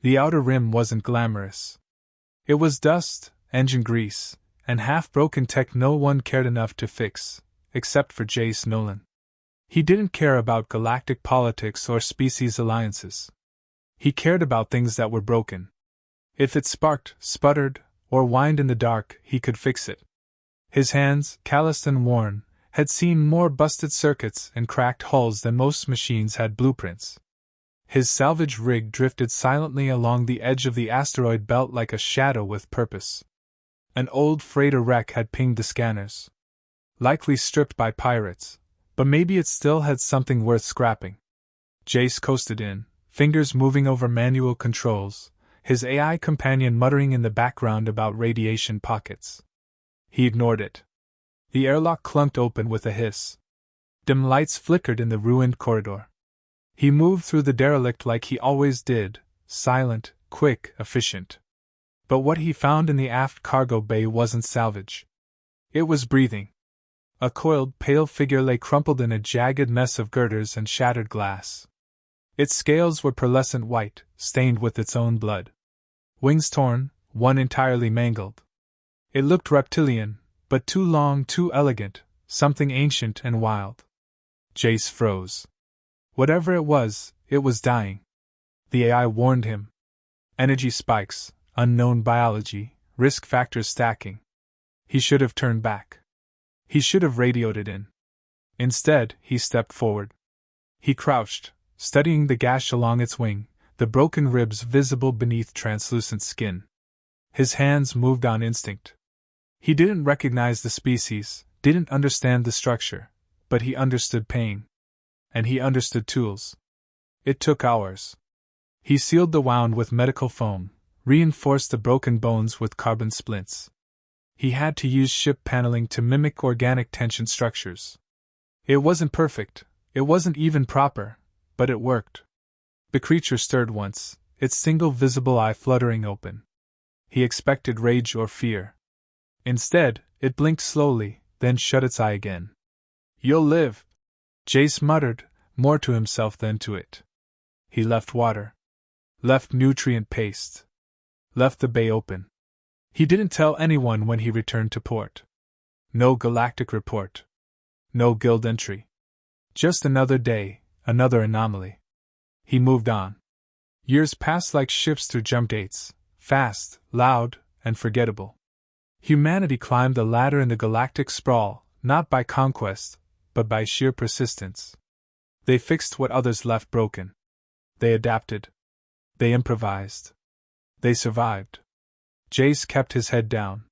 The outer rim wasn't glamorous. It was dust, engine grease, and half-broken tech no one cared enough to fix, except for Jace Nolan. He didn't care about galactic politics or species alliances. He cared about things that were broken. If it sparked, sputtered, or whined in the dark, he could fix it. His hands, calloused and worn, had seen more busted circuits and cracked hulls than most machines had blueprints. His salvage rig drifted silently along the edge of the asteroid belt like a shadow with purpose. An old freighter wreck had pinged the scanners. Likely stripped by pirates, but maybe it still had something worth scrapping. Jace coasted in, fingers moving over manual controls, his AI companion muttering in the background about radiation pockets. He ignored it. The airlock clunked open with a hiss. Dim lights flickered in the ruined corridor. He moved through the derelict like he always did, silent, quick, efficient. But what he found in the aft cargo bay wasn't salvage. It was breathing. A coiled, pale figure lay crumpled in a jagged mess of girders and shattered glass. Its scales were pearlescent white, stained with its own blood. Wings torn, one entirely mangled. It looked reptilian, but too long, too elegant, something ancient and wild. Jace froze. Whatever it was dying. The AI warned him. Energy spikes, unknown biology, risk factors stacking. He should have turned back. He should have radioed it in. Instead, he stepped forward. He crouched, studying the gash along its wing, the broken ribs visible beneath translucent skin. His hands moved on instinct. He didn't recognize the species, didn't understand the structure, but he understood pain. And he understood tools. It took hours. He sealed the wound with medical foam, reinforced the broken bones with carbon splints. He had to use ship paneling to mimic organic tension structures. It wasn't perfect, it wasn't even proper, but it worked. The creature stirred once, its single visible eye fluttering open. He expected rage or fear. Instead, it blinked slowly, then shut its eye again. "You'll live," Jace muttered, more to himself than to it. He left water. Left nutrient paste. Left the bay open. He didn't tell anyone when he returned to port. No galactic report. No guild entry. Just another day, another anomaly. He moved on. Years passed like ships through jump gates, fast, loud, and forgettable. Humanity climbed the ladder in the galactic sprawl, not by conquest, but by sheer persistence. They fixed what others left broken. They adapted. They improvised. They survived. Jace kept his head down.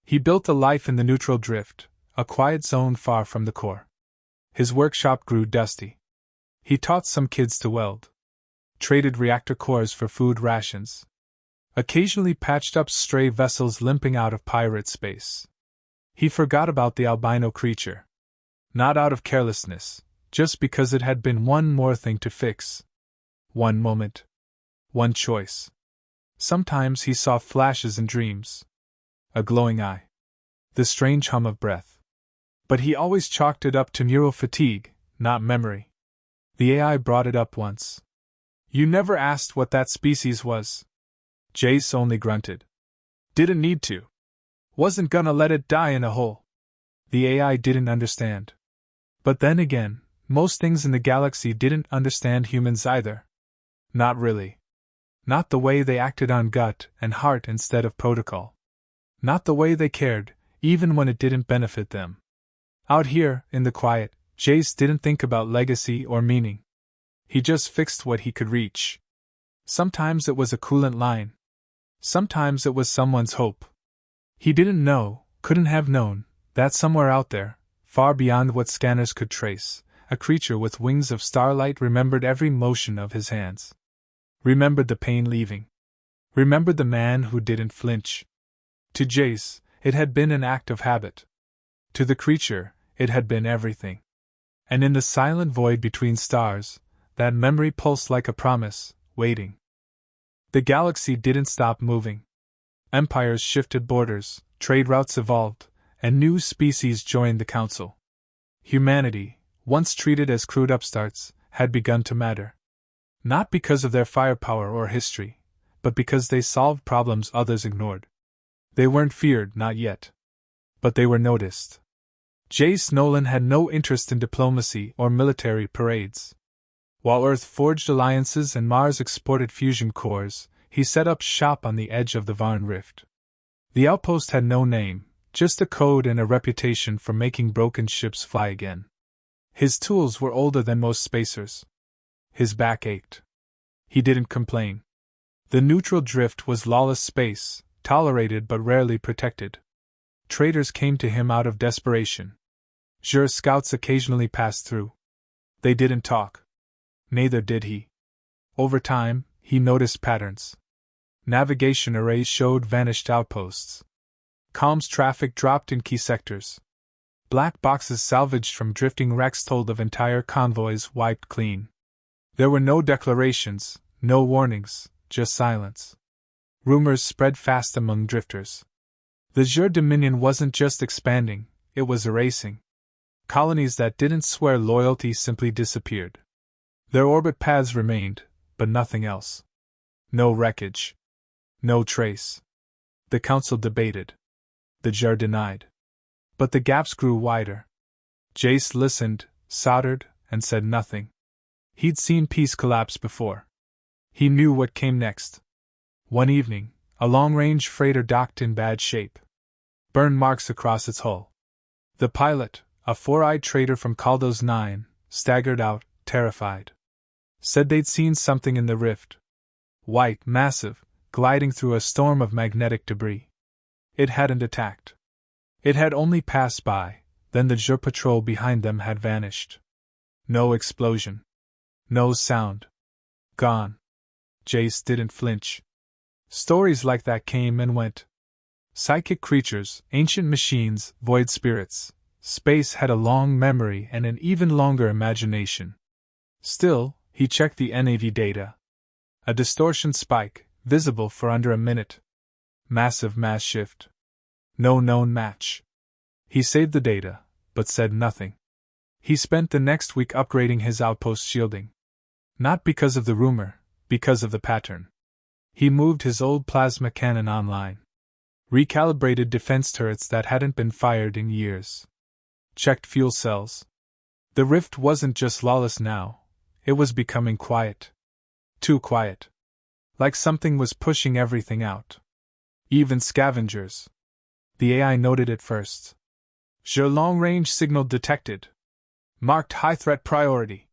He built a life in the neutral drift, a quiet zone far from the core. His workshop grew dusty. He taught some kids to weld. Traded reactor cores for food rations. Occasionally patched up stray vessels limping out of pirate space. He forgot about the albino creature. Not out of carelessness, just because it had been one more thing to fix. One moment. One choice. Sometimes he saw flashes in dreams. A glowing eye. The strange hum of breath. But he always chalked it up to neural fatigue, not memory. The AI brought it up once. "You never asked what that species was." Jace only grunted. "Didn't need to. Wasn't gonna let it die in a hole." The AI didn't understand. But then again, most things in the galaxy didn't understand humans either. Not really. Not the way they acted on gut and heart instead of protocol. Not the way they cared, even when it didn't benefit them. Out here, in the quiet, Jace didn't think about legacy or meaning. He just fixed what he could reach. Sometimes it was a coolant line. Sometimes it was someone's hope. He didn't know, couldn't have known, that somewhere out there, far beyond what scanners could trace, a creature with wings of starlight remembered every motion of his hands. Remembered the pain leaving. Remembered the man who didn't flinch. To Jace, it had been an act of habit. To the creature, it had been everything. And in the silent void between stars, that memory pulsed like a promise, waiting. The galaxy didn't stop moving. Empires shifted borders, trade routes evolved, and new species joined the council. Humanity, once treated as crude upstarts, had begun to matter. Not because of their firepower or history, but because they solved problems others ignored. They weren't feared, not yet. But they were noticed. Jace Nolan had no interest in diplomacy or military parades. While Earth forged alliances and Mars exported fusion cores, he set up shop on the edge of the Varn Rift. The outpost had no name, just a code and a reputation for making broken ships fly again. His tools were older than most spacers. His back ached. He didn't complain. The neutral drift was lawless space, tolerated but rarely protected. Traders came to him out of desperation. Xur scouts occasionally passed through. They didn't talk. Neither did he. Over time, he noticed patterns. Navigation arrays showed vanished outposts. Comms traffic dropped in key sectors. Black boxes salvaged from drifting wrecks told of entire convoys wiped clean. There were no declarations, no warnings, just silence. Rumors spread fast among drifters. The Xur Dominion wasn't just expanding, it was erasing. Colonies that didn't swear loyalty simply disappeared. Their orbit paths remained, but nothing else. No wreckage. No trace. The council debated. The Xur denied. But the gaps grew wider. Jace listened, soldered, and said nothing. He'd seen peace collapse before. He knew what came next. One evening, a long-range freighter docked in bad shape. Burn marks across its hull. The pilot, a four-eyed trader from Caldo's 9, staggered out, terrified. Said they'd seen something in the rift. White, massive, gliding through a storm of magnetic debris. It hadn't attacked. It had only passed by, then the Xur patrol behind them had vanished. No explosion. No sound. Gone. Jace didn't flinch. Stories like that came and went. Psychic creatures, ancient machines, void spirits. Space had a long memory and an even longer imagination. Still, he checked the NAV data. A distortion spike, visible for under a minute. Massive mass shift. No known match. He saved the data, but said nothing. He spent the next week upgrading his outpost shielding. Not because of the rumor, because of the pattern. He moved his old plasma cannon online. Recalibrated defense turrets that hadn't been fired in years. Checked fuel cells. The rift wasn't just lawless now, it was becoming quiet. Too quiet. Like something was pushing everything out. Even scavengers. The AI noted it first. Xur long-range signal detected. Marked high threat priority.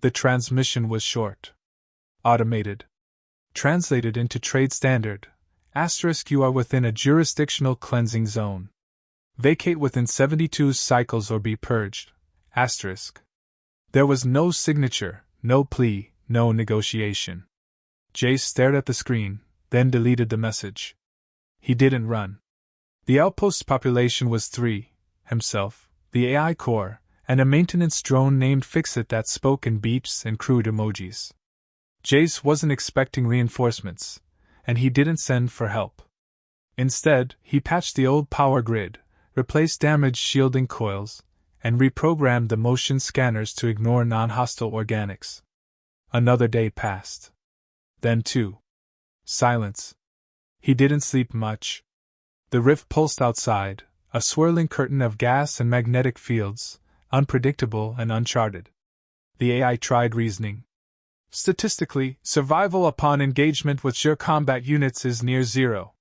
The transmission was short. Automated. Translated into trade standard. * you are within a jurisdictional cleansing zone. Vacate within 72 cycles or be purged. *. There was no signature, no plea, no negotiation. Jace stared at the screen, then deleted the message. He didn't run. The outpost's population was 3, himself, the AI core, and a maintenance drone named Fixit that spoke in beeps and crude emojis. Jace wasn't expecting reinforcements, and he didn't send for help. Instead, he patched the old power grid, replaced damaged shielding coils, and reprogrammed the motion scanners to ignore non-hostile organics. Another day passed. Then 2. Silence. He didn't sleep much. The rift pulsed outside, a swirling curtain of gas and magnetic fields, unpredictable and uncharted. The AI tried reasoning. Statistically, survival upon engagement with Xur combat units is near zero.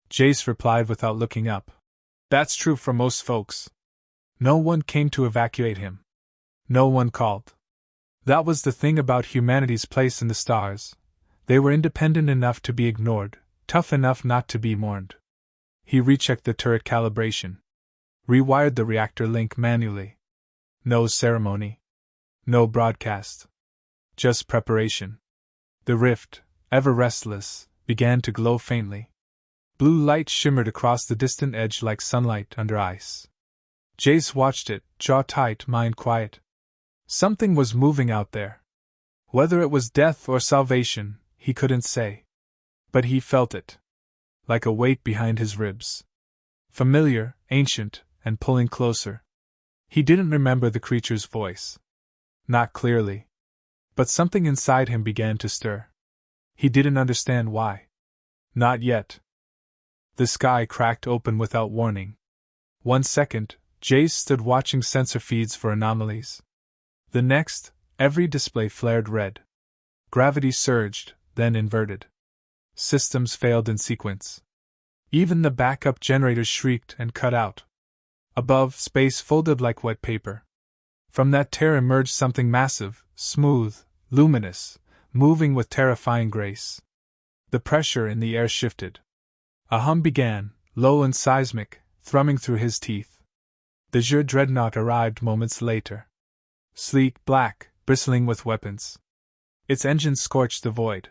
Jace replied without looking up. That's true for most folks. No one came to evacuate him. No one called. That was the thing about humanity's place in the stars. They were independent enough to be ignored, tough enough not to be mourned. He rechecked the turret calibration. Rewired the reactor link manually. No ceremony. No broadcast. Just preparation. The rift, ever restless, began to glow faintly. Blue light shimmered across the distant edge like sunlight under ice. Jace watched it, jaw tight, mind quiet. Something was moving out there. Whether it was death or salvation, he couldn't say. But he felt it. Like a weight behind his ribs. Familiar, ancient, and pulling closer. He didn't remember the creature's voice. Not clearly. But something inside him began to stir. He didn't understand why. Not yet. The sky cracked open without warning. 1 second, Jace stood watching sensor feeds for anomalies. The next, every display flared red. Gravity surged, then inverted. Systems failed in sequence. Even the backup generators shrieked and cut out. Above, space folded like wet paper. From that tear emerged something massive, smooth, luminous, moving with terrifying grace. The pressure in the air shifted. A hum began, low and seismic, thrumming through his teeth. The Jur dreadnought arrived moments later. Sleek, black, bristling with weapons. Its engines scorched the void.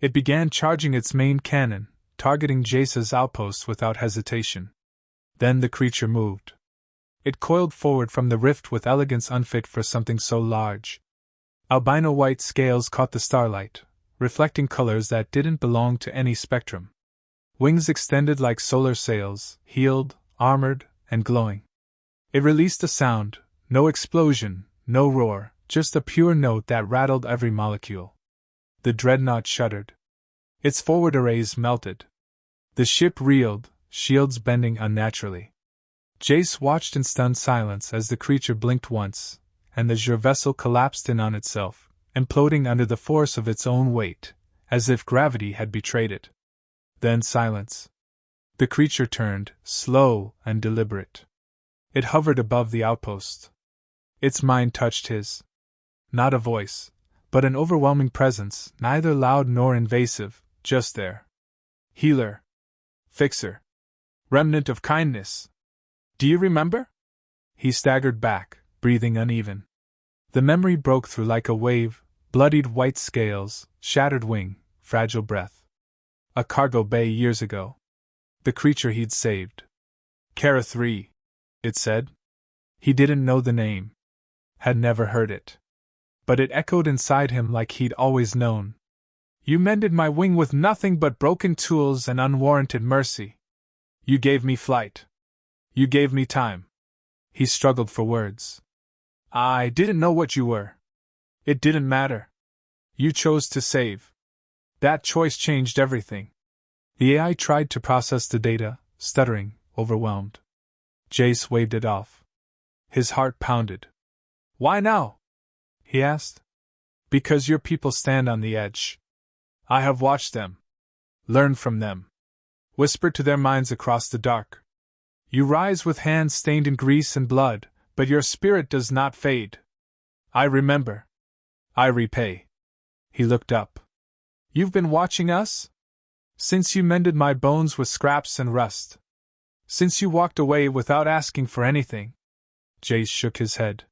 It began charging its main cannon, targeting Jace's outposts without hesitation. Then the creature moved. It coiled forward from the rift with elegance unfit for something so large. Albino white scales caught the starlight, reflecting colors that didn't belong to any spectrum. Wings extended like solar sails, heeled, armored, and glowing. It released a sound, no explosion, no roar, just a pure note that rattled every molecule. The dreadnought shuddered. Its forward arrays melted. The ship reeled, shields bending unnaturally. Jace watched in stunned silence as the creature blinked once, and the Jur vessel collapsed in on itself, imploding under the force of its own weight, as if gravity had betrayed it. Then silence. The creature turned, slow and deliberate. It hovered above the outpost. Its mind touched his. Not a voice, but an overwhelming presence, neither loud nor invasive, just there. Healer. Fixer. Remnant of kindness. Do you remember? He staggered back, breathing uneven. The memory broke through like a wave, bloodied white scales, shattered wing, fragile breath. A cargo bay years ago. The creature he'd saved. Kara 3, it said. He didn't know the name. Had never heard it. But it echoed inside him like he'd always known. You mended my wing with nothing but broken tools and unwarranted mercy. You gave me flight. You gave me time. He struggled for words. I didn't know what you were. It didn't matter. You chose to save. That choice changed everything. The AI tried to process the data, stuttering, overwhelmed. Jace waved it off. His heart pounded. Why now? He asked. Because your people stand on the edge. I have watched them. Learned from them. Whispered to their minds across the dark. You rise with hands stained in grease and blood, but your spirit does not fade. I remember. I repay. He looked up. You've been watching us? Since you mended my bones with scraps and rust. Since you walked away without asking for anything. Jace shook his head.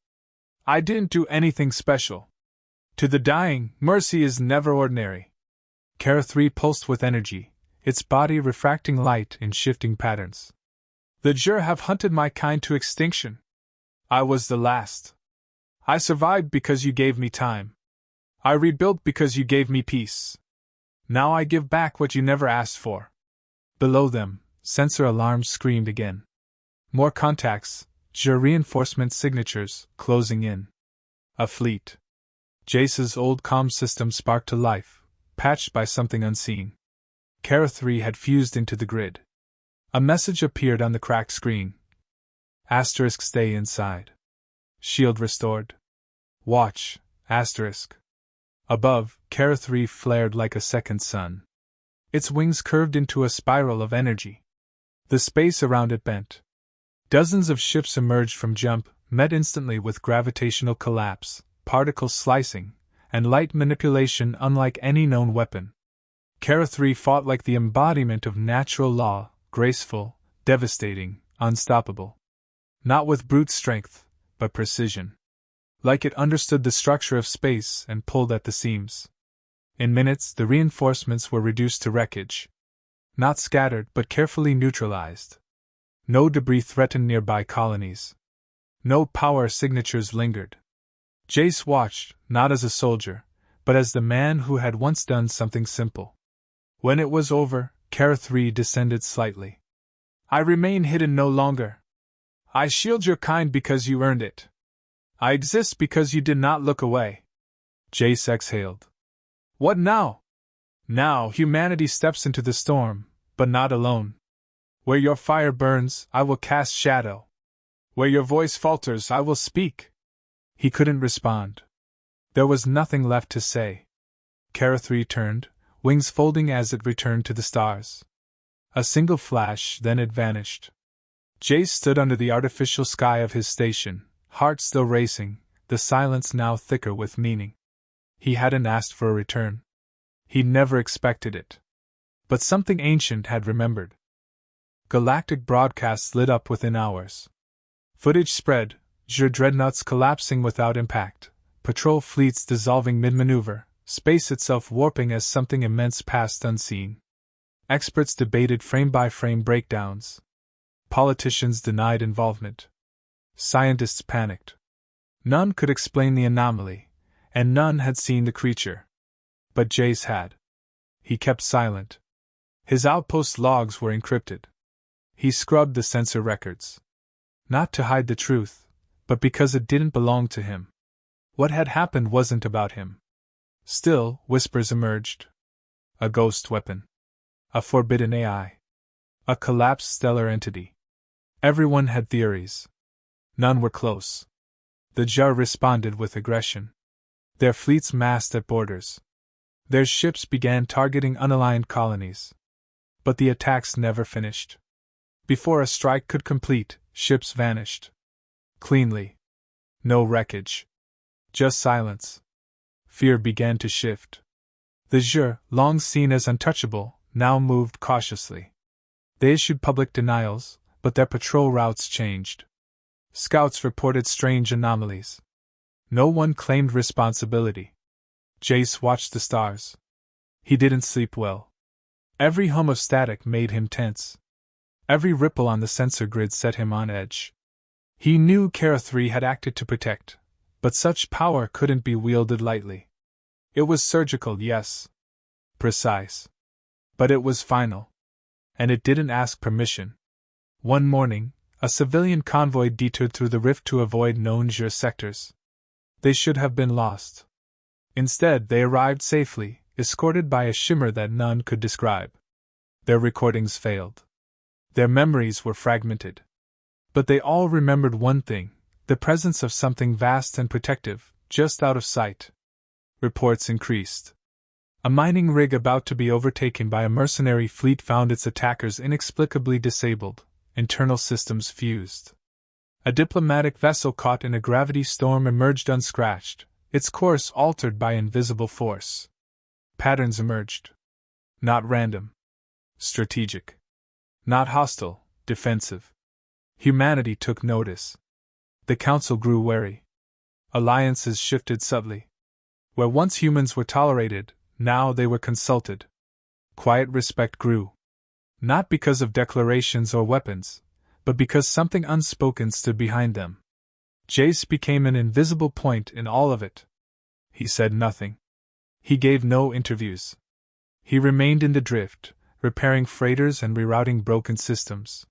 I didn't do anything special. To the dying, mercy is never ordinary. Kara 3 pulsed with energy, its body refracting light in shifting patterns. The Jur have hunted my kind to extinction. I was the last. I survived because you gave me time. I rebuilt because you gave me peace. Now I give back what you never asked for. Below them, sensor alarms screamed again. More contacts, Jur reinforcement signatures, closing in. A fleet. Jace's old comm system sparked to life, patched by something unseen. Kara 3 had fused into the grid. A message appeared on the cracked screen. Asterisk stay inside. Shield restored. Watch, asterisk. Above, Kara 3 flared like a second sun. Its wings curved into a spiral of energy. The space around it bent. Dozens of ships emerged from jump, met instantly with gravitational collapse, particle slicing, and light manipulation unlike any known weapon. Kara 3 fought like the embodiment of natural law, graceful, devastating, unstoppable. Not with brute strength, but precision. Like it understood the structure of space and pulled at the seams. In minutes, the reinforcements were reduced to wreckage. Not scattered, but carefully neutralized. No debris threatened nearby colonies. No power signatures lingered. Jace watched, not as a soldier, but as the man who had once done something simple. When it was over, Kara 3 descended slightly. I remain hidden no longer. I shield your kind because you earned it. I exist because you did not look away. Jace exhaled. What now? Now humanity steps into the storm, but not alone. Where your fire burns, I will cast shadow. Where your voice falters, I will speak. He couldn't respond. There was nothing left to say. Kara turned, wings folding as it returned to the stars. A single flash, then it vanished. Jace stood under the artificial sky of his station, heart still racing, the silence now thicker with meaning. He hadn't asked for a return. He'd never expected it. But something ancient had remembered. Galactic broadcasts lit up within hours. Footage spread, dreadnoughts collapsing without impact, patrol fleets dissolving mid-maneuver, space itself warping as something immense passed unseen. Experts debated frame-by-frame breakdowns. Politicians denied involvement. Scientists panicked. None could explain the anomaly, and none had seen the creature. But Jace had. He kept silent. His outpost logs were encrypted. He scrubbed the sensor records. Not to hide the truth, but because it didn't belong to him. What had happened wasn't about him. Still, whispers emerged. A ghost weapon. A forbidden AI. A collapsed stellar entity. Everyone had theories. None were close. The Jar responded with aggression. Their fleets massed at borders. Their ships began targeting unaligned colonies. But the attacks never finished. Before a strike could complete, ships vanished. Cleanly. No wreckage. Just silence. Fear began to shift. The Jur, long seen as untouchable, now moved cautiously. They issued public denials, but their patrol routes changed. Scouts reported strange anomalies. No one claimed responsibility. Jace watched the stars. He didn't sleep well. Every hum of static made him tense. Every ripple on the sensor grid set him on edge. He knew Kara had acted to protect, but such power couldn't be wielded lightly. It was surgical, yes. Precise. But it was final. And it didn't ask permission. One morning, a civilian convoy detoured through the rift to avoid known Jur sectors. They should have been lost. Instead, they arrived safely, escorted by a shimmer that none could describe. Their recordings failed. Their memories were fragmented. But they all remembered one thing, the presence of something vast and protective, just out of sight. Reports increased. A mining rig about to be overtaken by a mercenary fleet found its attackers inexplicably disabled, internal systems fused. A diplomatic vessel caught in a gravity storm emerged unscratched, its course altered by invisible force. Patterns emerged. Not random. Strategic. Not hostile, defensive. Humanity took notice. The Council grew wary. Alliances shifted subtly. Where once humans were tolerated, now they were consulted. Quiet respect grew. Not because of declarations or weapons, but because something unspoken stood behind them. Jace became an invisible point in all of it. He said nothing. He gave no interviews. He remained in the drift, repairing freighters and rerouting broken systems.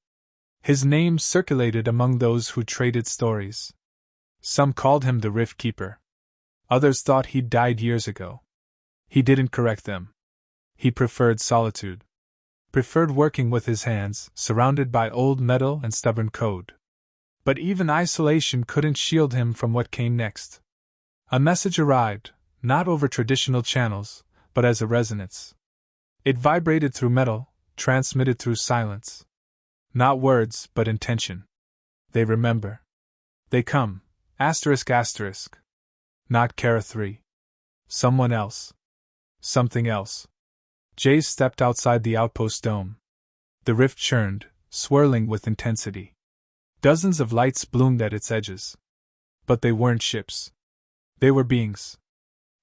His name circulated among those who traded stories. Some called him the Rift Keeper. Others thought he'd died years ago. He didn't correct them. He preferred solitude. Preferred working with his hands, surrounded by old metal and stubborn code. But even isolation couldn't shield him from what came next. A message arrived, not over traditional channels, but as a resonance. It vibrated through metal, transmitted through silence. Not words, but intention. They remember. They come. ***. Not Kara. Someone else. Something else. Jace stepped outside the outpost dome. The rift churned, swirling with intensity. Dozens of lights bloomed at its edges. But they weren't ships. They were beings.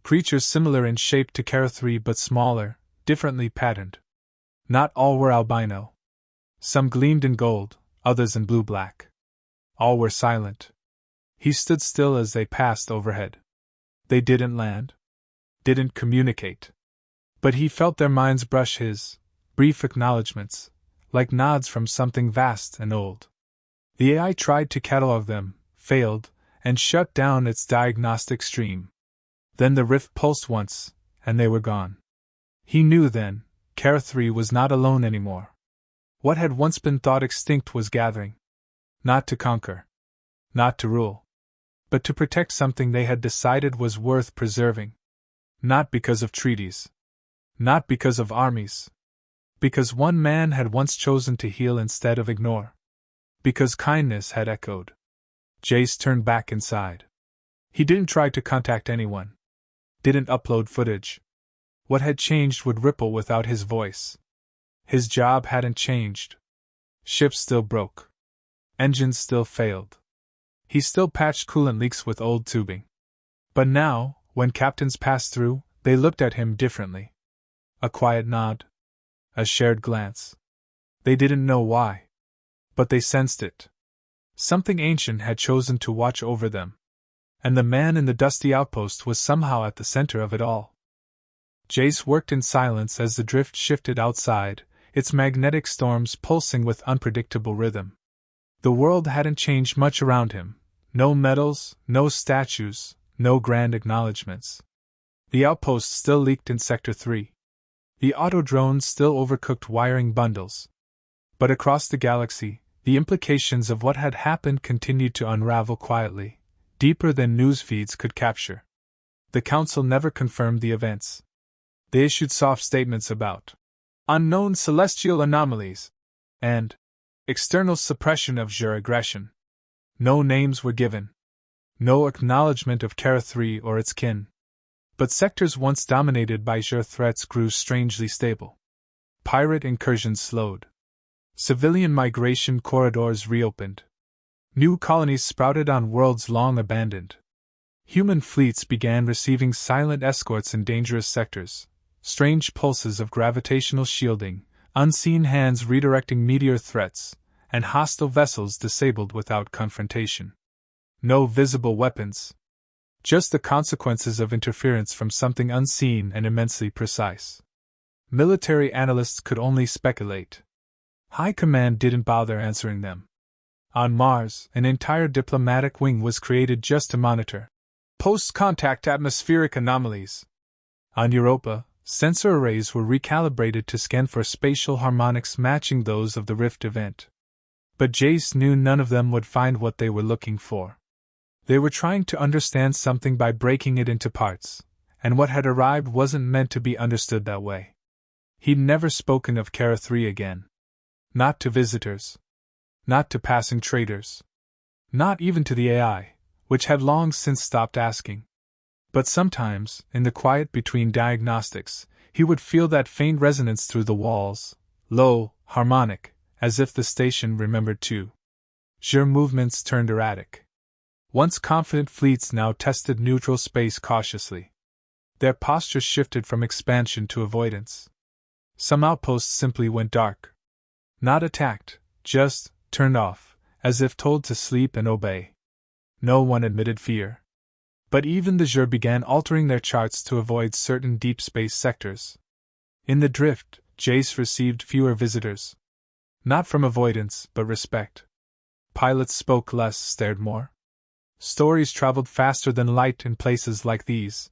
Creatures similar in shape to Kara but smaller, differently patterned. Not all were albino. Some gleamed in gold, others in blue-black. All were silent. He stood still as they passed overhead. They didn't land. Didn't communicate. But he felt their minds brush his, brief acknowledgments, like nods from something vast and old. The AI tried to catalog them, failed, and shut down its diagnostic stream. Then the rift pulsed once, and they were gone. He knew then, Kara 3 was not alone anymore. What had once been thought extinct was gathering. Not to conquer. Not to rule. But to protect something they had decided was worth preserving. Not because of treaties. Not because of armies. Because one man had once chosen to heal instead of ignore. Because kindness had echoed. Jace turned back inside. He didn't try to contact anyone. Didn't upload footage. What had changed would ripple without his voice. His job hadn't changed. Ships still broke. Engines still failed. He still patched coolant leaks with old tubing. But now, when captains passed through, they looked at him differently. A quiet nod. A shared glance. They didn't know why. But they sensed it. Something ancient had chosen to watch over them. And the man in the dusty outpost was somehow at the center of it all. Jace worked in silence as the drift shifted outside, its magnetic storms pulsing with unpredictable rhythm. The world hadn't changed much around him. No medals, no statues, no grand acknowledgments. The outpost still leaked in Sector 3. The auto-drones still overcooked wiring bundles. But across the galaxy, the implications of what had happened continued to unravel quietly, deeper than news feeds could capture. The Council never confirmed the events. They issued soft statements about unknown celestial anomalies and external suppression of Jur aggression. No names were given. No acknowledgement of Kara 3 or its kin. But sectors once dominated by Jur threats grew strangely stable. Pirate incursions slowed. Civilian migration corridors reopened. New colonies sprouted on worlds long abandoned. Human fleets began receiving silent escorts in dangerous sectors, strange pulses of gravitational shielding, unseen hands redirecting meteor threats, and hostile vessels disabled without confrontation. No visible weapons. Just the consequences of interference from something unseen and immensely precise. Military analysts could only speculate. High Command didn't bother answering them. On Mars, an entire diplomatic wing was created just to monitor post-contact atmospheric anomalies. On Europa, sensor arrays were recalibrated to scan for spatial harmonics matching those of the Rift event. But Jace knew none of them would find what they were looking for. They were trying to understand something by breaking it into parts, and what had arrived wasn't meant to be understood that way. He'd never spoken of Kara 3 again. Not to visitors. Not to passing traders. Not even to the AI, which had long since stopped asking. But sometimes, in the quiet between diagnostics, he would feel that faint resonance through the walls, low, harmonic, as if the station remembered too. Jur movements turned erratic. Once confident fleets now tested neutral space cautiously. Their postures shifted from expansion to avoidance. Some outposts simply went dark. Not attacked, just turned off, as if told to sleep and obey. No one admitted fear. But even the Jur began altering their charts to avoid certain deep space sectors. In the drift, Jace received fewer visitors. Not from avoidance, but respect. Pilots spoke less, stared more. Stories traveled faster than light in places like these.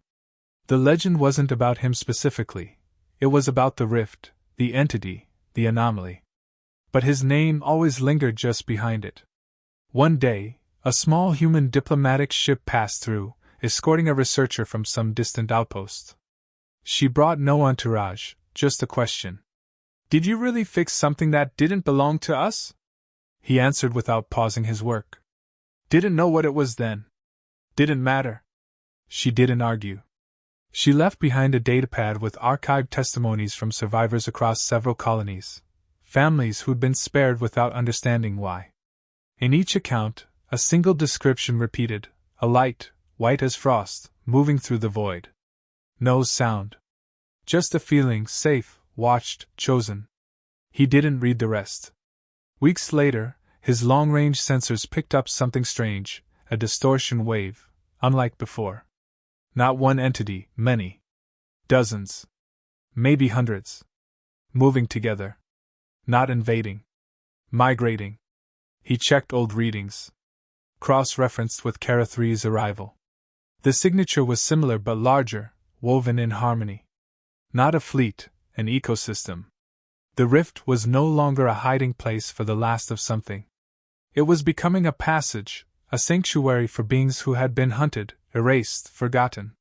The legend wasn't about him specifically. It was about the rift, the entity, the anomaly. But his name always lingered just behind it. One day, a small human diplomatic ship passed through, escorting a researcher from some distant outpost. She brought no entourage, just a question. "Did you really fix something that didn't belong to us?" He answered without pausing his work. Didn't know what it was then. Didn't matter. She didn't argue. She left behind a datapad with archived testimonies from survivors across several colonies, families who'd been spared without understanding why. In each account, a single description repeated, a light, white as frost, moving through the void. No sound. Just a feeling, safe, watched, chosen. He didn't read the rest. Weeks later, his long-range sensors picked up something strange, a distortion wave, unlike before. Not one entity, many. Dozens. Maybe hundreds. Moving together. Not invading. Migrating. He checked old readings. Cross-referenced with Kara 3's arrival. The signature was similar but larger, woven in harmony. Not a fleet, an ecosystem. The rift was no longer a hiding place for the last of something. It was becoming a passage, a sanctuary for beings who had been hunted, erased, forgotten.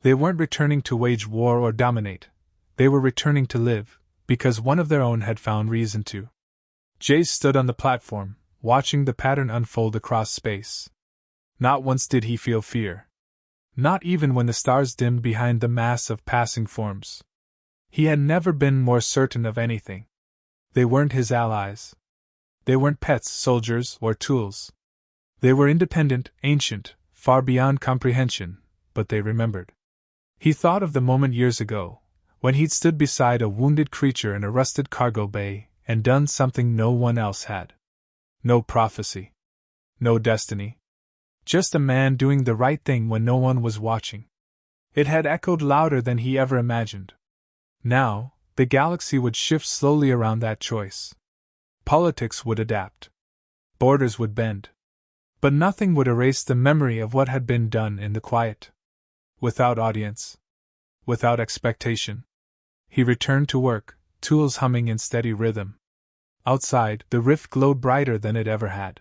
They weren't returning to wage war or dominate. They were returning to live, because one of their own had found reason to. Jace stood on the platform, watching the pattern unfold across space. Not once did he feel fear. Not even when the stars dimmed behind the mass of passing forms. He had never been more certain of anything. They weren't his allies. They weren't pets, soldiers, or tools. They were independent, ancient, far beyond comprehension, but they remembered. He thought of the moment years ago, when he'd stood beside a wounded creature in a rusted cargo bay and done something no one else had. No prophecy. No destiny. Just a man doing the right thing when no one was watching. It had echoed louder than he ever imagined. Now, the galaxy would shift slowly around that choice. Politics would adapt. Borders would bend. But nothing would erase the memory of what had been done in the quiet. Without audience. Without expectation. He returned to work, tools humming in steady rhythm. Outside, the rift glowed brighter than it ever had.